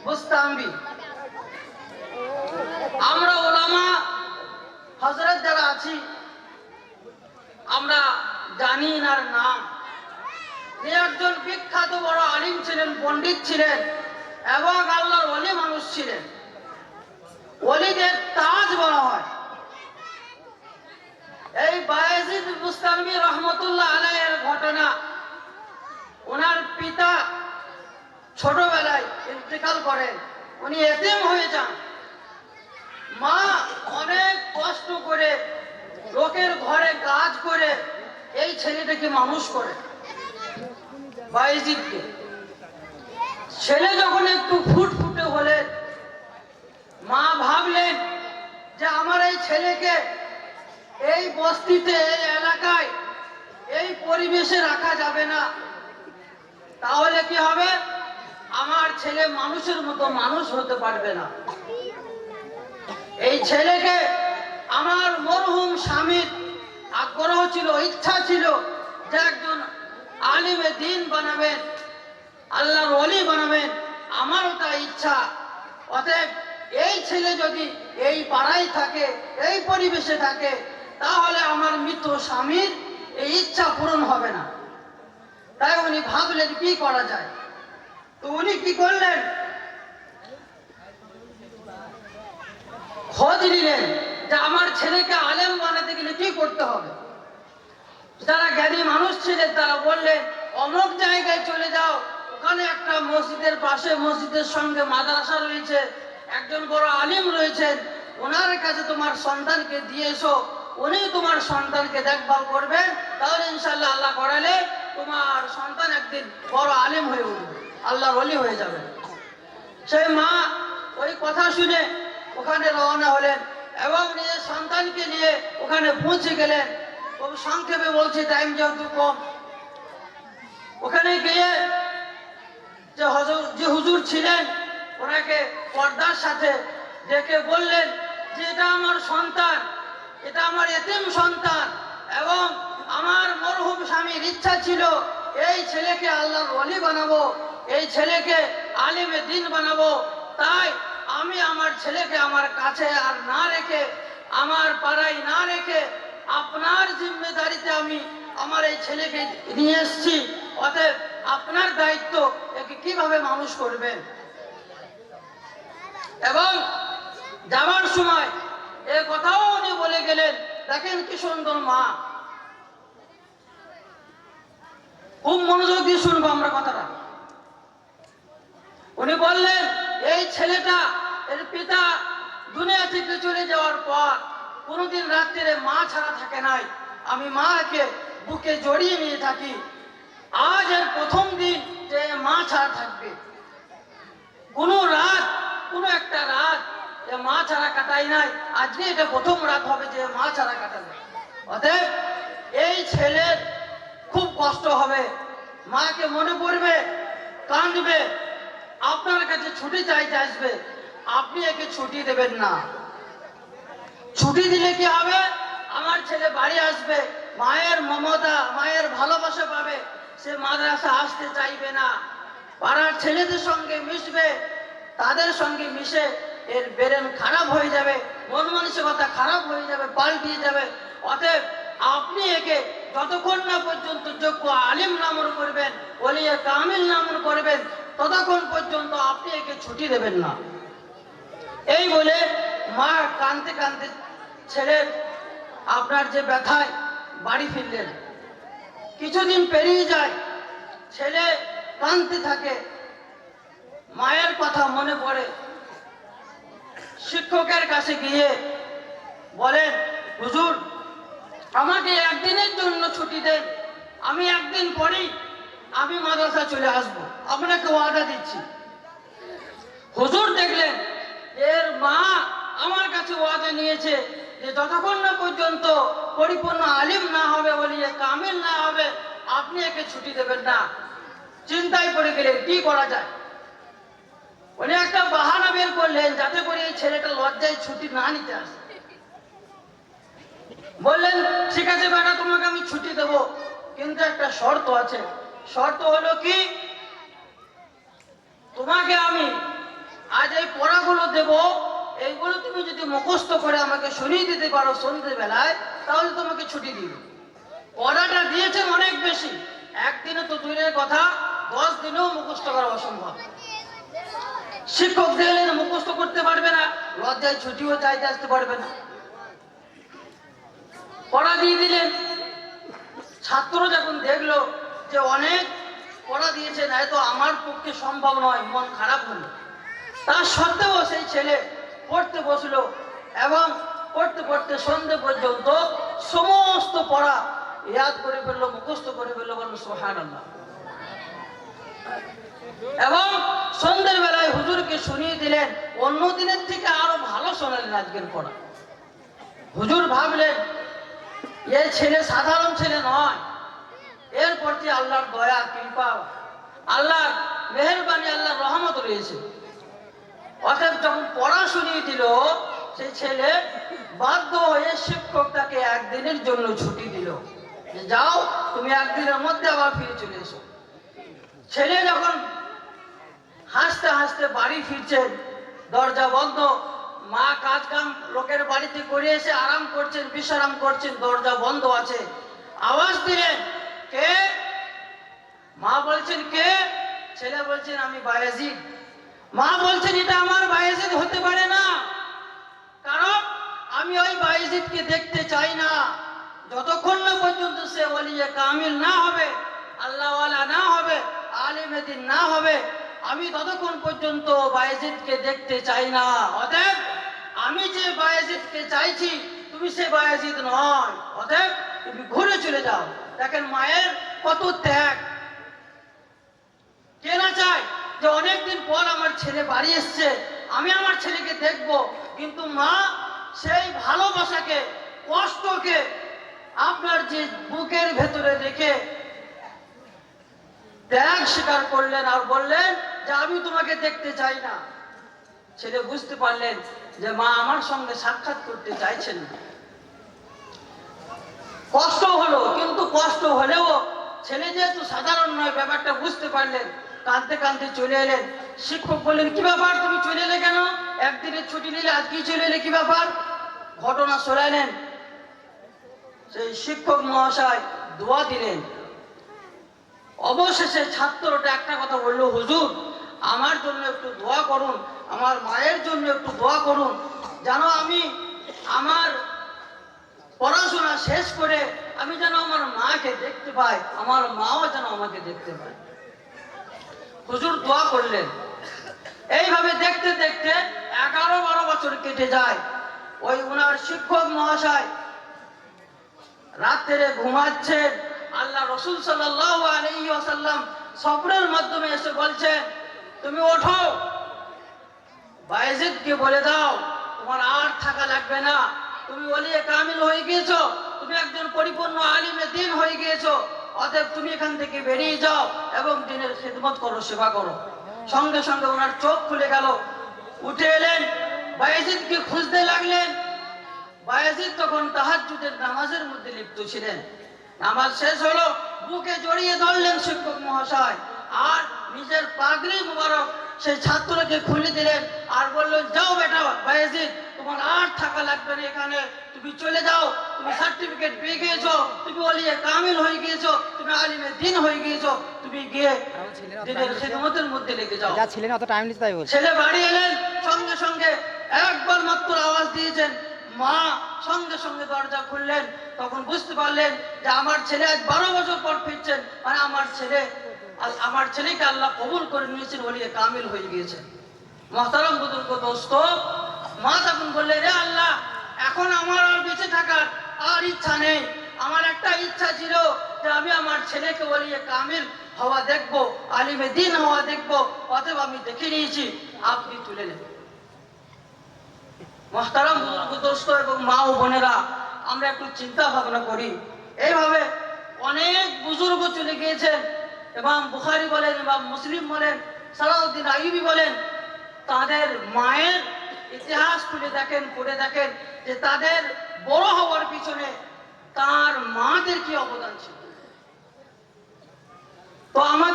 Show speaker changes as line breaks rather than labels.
বুস্তামি। আমরা ওলামা হযরত যারা আছি আমরা জানি না নাম। একজন বিখ্যাত বড় আলিম ছিলেন, পণ্ডিত ছিলেন এবং আল্লাহর ওলি মানুষ ছিলেন। ওলিদের তাজ বলা হয়। এই বায়েজিদ বুস্তামি রহমতুল্লাহ আলাইহির ঘটনা, ওনার পিতা ছোটবেলায় ইন্তেকাল করেন, উনি এতিম হয়ে যান। মা অনেক কষ্ট করে লোকের ঘরে কাজ করে এই ছেলেটাকে মানুষ করে, বায়েজিদকে। ছেলে যখন একটু ফুটফুটে হলেন, মা ভাবলেন যে আমার এই ছেলেকে এই বস্তিতে, এই এলাকায়, এই পরিবেশে রাখা যাবে না। তাহলে কি হবে? আমার ছেলে মানুষের মতো মানুষ হতে পারবে না। এই ছেলেকে আমার মরহুম স্বামীর আগ্রহ ছিল, ইচ্ছা ছিল যে একজন আলিমে দ্বীন বানাবেন, আল্লাহর ওলি বানাবেন। আমারও তা ইচ্ছা। অতএব এই ছেলে যদি এই পাড়ায় থাকে, এই পরিবেশে থাকে, তাহলে আমার মৃত স্বামীর এই ইচ্ছা পূরণ হবে না। তাই উনি ভাবলেন কি করা যায়। তো উনি কি করলেন, খোঁজ নিলেন যে আমার ছেলেকে আলেম বানাতে গেলে কি করতে হবে। যারা জ্ঞানী মানুষ ছিলেন তারা বললেন অমুক জায়গায় চলে যাও, ওখানে একটা মসজিদের পাশে, মসজিদের সঙ্গে মাদ্রাসা রয়েছে, একজন বড় আলিম রয়েছেন, ওনার কাছে তোমার সন্তানকে দিয়ে এসো, উনি তোমার সন্তানকে দেখভাল করবেন। তাহলে ইনশাআল্লাহ আল্লাহ করালে তোমার সন্তান একদিন বড় আলিম হয়ে উঠবে, আল্লাহর ওলি হয়ে যাবে। সেই মা ওই কথা শুনে ওখানে রওনা হলেন এবং নিজের সন্তানকে নিয়ে ওখানে পৌঁছে গেলেন। খুব সংক্ষেপে বলছি, টাইম যেহেতু কম। ওখানে গিয়ে যে হুজুর ছিলেন ওনাকে পর্দার সাথে ডেকে বললেন যে এটা আমার সন্তান, এটা আমার এতিম সন্তান, এবং আমার মরহুম স্বামীর ইচ্ছা ছিল এই ছেলেকে আল্লাহর ওলি বানাবো, এই ছেলেকে আলিমে দ্বীন বানাবো। তাই আমি আমার ছেলেকে আমার কাছে আর না রেখে, আমার পাড়ায় না রেখে, আপনার জিম্মেদারিতে আমি আমার এই ছেলেকে নিয়ে এসেছি। অতএব আপনার দায়িত্ব একে কিভাবে মানুষ করবেন। এবং যাওয়ার সময় এ কথাও উনি বলে গেলেন, দেখেন কি সুন্দর মা, খুব মনোযোগ দিয়ে শুনবো আমরা কথাটা। উনি বললেন এই ছেলেটা, এর পিতা দুনিয়া থেকে চলে যাওয়ার পর কোনোদিন রাত্রে মা ছাড়া থাকে নাই। আমি মাকে বুকে জড়িয়ে নিয়ে থাকি। আজ এর প্রথম দিন যে মা ছাড়া থাকবে। কোনো রাত, কোনো একটা রাত এ মা ছাড়া কাটাই নাই, আজকে এটা প্রথম রাত হবে যে মা ছাড়া কাটাবে। অতএব এই ছেলের খুব কষ্ট হবে, মাকে মনে পড়বে, কাঁদবে, আপনার কাছে ছুটি চাইতে আসবে, আপনি একে ছুটি দেবেন না। ছুটি দিলে কি হবে? আমার ছেলে বাড়ি আসবে, মায়ের মমতা, মায়ের ভালোবাসা পাবে, সে মাদ্রাসা আসতে চাইবে না, পাড়ার ছেলেদের সঙ্গে মিশবে, তাদের সঙ্গে মিশে এর ব্রেন খারাপ হয়ে যাবে, মন মানসিকতা খারাপ হয়ে যাবে, পাল্টিয়ে যাবে। অতএব আপনি একে যতক্ষণ না পর্যন্ত যোগ্য আলিম নামন করবেন, ওলিয়ে কামিল নামন করবেন, ততক্ষণ পর্যন্ত আপনি একে ছুটি দেবেন না। এই বলে মা কাঁদতে কাঁদতে ছেলের আপনার যে ব্যথায় বাড়ি ফিরলেন। কিছুদিন পেরিয়ে যায়, ছেলে কাঁদতে থাকে, মায়ের কথা মনে পড়ে। শিক্ষকের কাছে গিয়ে বলেন, হুজুর আমাকে একদিনের জন্য ছুটি দেন, আমি একদিন পরেই আমি মাদ্রাসা চলে আসবো, আপনাকে ওয়াদা দিচ্ছি। হুজুর দেখলেন এর মা আমার কাছে ওয়াদা নিয়েছে যে যতক্ষণ না পর্যন্ত পরিপূর্ণ আলিম না হবে, বলিয়ে কামিল না হবে, আপনি একে ছুটি দেবেন না। চিন্তায় পড়ে গেলেন কি করা যায়। উনি একটা বাহানা বের করলেন যাতে করে এই ছেলেটা লজ্জায় ছুটি না নিতে আসে। বললেন ঠিক আছে বেটা, তোমাকে আমি ছুটি দেব, কিন্তু একটা শর্ত আছে। শর্ত হলো কি, তোমাকে আমি আজ এই পড়াগুলো দেব, এইগুলো তুমি যদি মুখস্থ করে আমাকে শুনিয়ে দিতে পারো সন্ধ্যেবেলায়, তাহলে তোমাকে ছুটি দিব। পড়াটা দিয়েছেন অনেক বেশি, একদিনে তো দূরের কথা, 10 দিনেও মুখস্থ করা অসম্ভব। শিক্ষক দেখলেন মুখস্থ করতে পারবে না, লজ্জায় ছুটিও চাইতে আসতে পারবে না। পড়া দিয়ে দিলেন, ছাত্র যখন দেখলো যে অনেক পড়া দিয়েছেন, হয়তো আমার পক্ষে সম্ভব নয়, মন খারাপ হলো। তা সত্ত্বেও সেই ছেলে পড়তে বসলো এবং পড়তে পড়তে সন্ধ্যে পর্যন্ত সমস্ত পড়া ইয়াদ করে ফেললো, মুখস্থ করে ফেললো, বললো সুবহানাল্লাহ। এবং সন্ধ্যের বেলায় হুজুরকে শুনিয়ে দিলেন, অন্য দিনের থেকে আরো ভালো শোনালেন আজকের পড়া। হুজুর ভাবলেন এই ছেলে সাধারণ ছেলে নয়, এর প্রতি আল্লাহর দয়া কৃপা, আল্লাহর মেহেরবানি, আল্লাহর রহমত রয়েছে। অতএব যখন পড়া শুনিয়ে দিল, সেই ছেলে বাধ্য হয়ে শিক্ষক তাকে একদিনের জন্য ছুটি দিল, যে যাও তুমি একদিনের মধ্যে আবার ফিরে চলে এসো। ছেলে যখন হাসতে হাসতে বাড়ি ফিরছেন, দরজা বন্ধ, মা কাজ কাম লোকের বাড়িতে করে এসে আরাম করছেন, বিশ্রাম করছেন, দরজা বন্ধ আছে। আওয়াজ দিলেন, কে? মা বলছেন কে? ছেলে বলছেন আমি বায়েজিদ। মা বলছেন এটা আমার বায়েজিদ হতে পারে না, কারণ আমি ওই বায়েজিদকে দেখতে চাই না। যতক্ষণ না পর্যন্ত সে ওলিয়ে কামিল না হবে, আল্লাহওয়ালা না হবে, আলিমে দ্বীন না হবে, আমি ততক্ষণ পর্যন্ত বায়েজিদকে দেখতে চাই না। অতএব আমি যে বায়েজিদকে চাইছি, তুমি সে বায়েজিদ নয়, অতএব তুমি ঘুরে চলে যাও। দেখেন মায়ের কত ত্যাগ। কে না চায় যে অনেকদিন পর আমার ছেলে বাড়ি এসছে, আমি আমার ছেলেকে দেখব, কিন্তু মা সেই ভালোবাসাকে, কষ্টকে আপনার যে বুকের ভেতরে রেখে ত্যাগ স্বীকার করলেন আর বললেন যে আমি তোমাকে দেখতে চাই না। ছেলে বুঝতে পারলেন যে মা আমার সঙ্গে সাক্ষাৎ করতে চাইছেন না। কষ্ট হলো, কিন্তু কষ্ট হলেও ছেলে যেহেতু সাধারণ নয়, ব্যাপারটা বুঝতে পারলেন, কাঁদতে কাঁদতে চলে এলেন। শিক্ষক বললেন কি ব্যাপার, তুমি চলে এলে কেন? একদিনের ছুটি নিলে আজকেই চলে এলে, কি ব্যাপার? ঘটনা শোনালেন। সেই শিক্ষক মহাশয় দোয়া দিলেন। অবশেষে ছাত্রটা একটা কথা বললো, হুজুর আমার জন্য একটু দোয়া করুন, আমার মায়ের জন্য একটু দোয়া করুন, যেন আমি আমার পড়াশোনা শেষ করে আমি যেন আমার মাকে দেখতে পাই, আমার মাও যেন আমাকে দেখতে পায়। হুজুর দোয়া করলেন। এইভাবে দেখতে দেখতে 11-12 বছর কেটে যায়। ওই উনার শিক্ষক মহাশয় রাত্রে ঘুমাচ্ছেন, আল্লাহ রসুল সাল্লাল্লাহু আলাইহি ওয়াসাল্লাম স্বপ্নের মাধ্যমে এসে বলছেন, তুমি ওঠো, বায়েজিদকে বলে দাও তোমার আর থাকা লাগবে না, তুমি ওলিয়ে কামিল হয়ে গিয়েছো, তুমি একজন পরিপূর্ণ আলিমে দ্বীন হয়ে গিয়েছো, অতএব তুমি এখান থেকে বেরিয়ে যাও এবং দ্বীনের খিদমত করো, সেবা করো। সঙ্গে সঙ্গে ওনার চোখ খুলে গেল, উঠে এলেন, বায়েজিদকে খুঁজতে লাগলেন। বায়েজিদ তখন তাহাজ্জুদের নামাজের মধ্যে লিপ্ত ছিলেন। নামাজ শেষ হলো, বুকে জড়িয়ে ধরলেন শিক্ষক মহাশয়, আর নিজের পাগড়ি মুবারক সেই ছাত্রকে খুলে দিলেন আর বললেন, যাও বেটা বায়েজিদ, তোমার আর থাকা লাগবে না এখানে, তুমি চলে যাও, তুমি সার্টিফিকেট পেয়ে গিয়েছো, তুমি ওলিয়ে কামিল হয়ে গিয়েছো, তুমি আলিমে দ্বীন হয়ে গিয়েছো, তুমি গিয়ে দ্বীনের খিদমতের মধ্যে লেগে যাও। ছেলে বাড়ি এলেন, সঙ্গে সঙ্গে একবার মাত্র আওয়াজ দিয়েছেন, মা সঙ্গে সঙ্গে দরজা খুললেন। তখন বুঝতে পারলেন যে আমার ছেলে আজ 12 বছর পর ফিরছেন, মানে আমার ছেলেকে আল্লাহ কবুল করে নিয়েছেন, ওলিয়ে কামিল হয়ে গিয়েছে। মুহতারাম বুজুর্গ দোস্ত, মা তখন বললেন, রে আল্লাহ, এখন আমার আর বেঁচে থাকার আর ইচ্ছা নেই, আমার একটা ইচ্ছা ছিল যে আমি আমার ছেলেকে ওলিয়ে কামিল হওয়া দেখবো, আলিমে দ্বীন হওয়া দেখবো, অতএব আমি দেখে নিয়েছি, আপনি তুলে নেন। মুহতারাম বুজুর্গ দোস্ত এবং মা ও বোনেরা, আমরা একটু চিন্তা ভাবনা করি। এইভাবে অনেক বুজুর্গ চলে গিয়েছেন, ইমাম বুখারী বলেন, ইমাম মুসলিম বলেন, সালাউদ্দিন আইয়ুবী বলেন, তাদের মায়ের ইতিহাস খুলে দেখেন, পড়ে দেখেন যে তাদের বড় হওয়ার পিছনে তার মাদের কি অবদান ছিল। তো আমাদের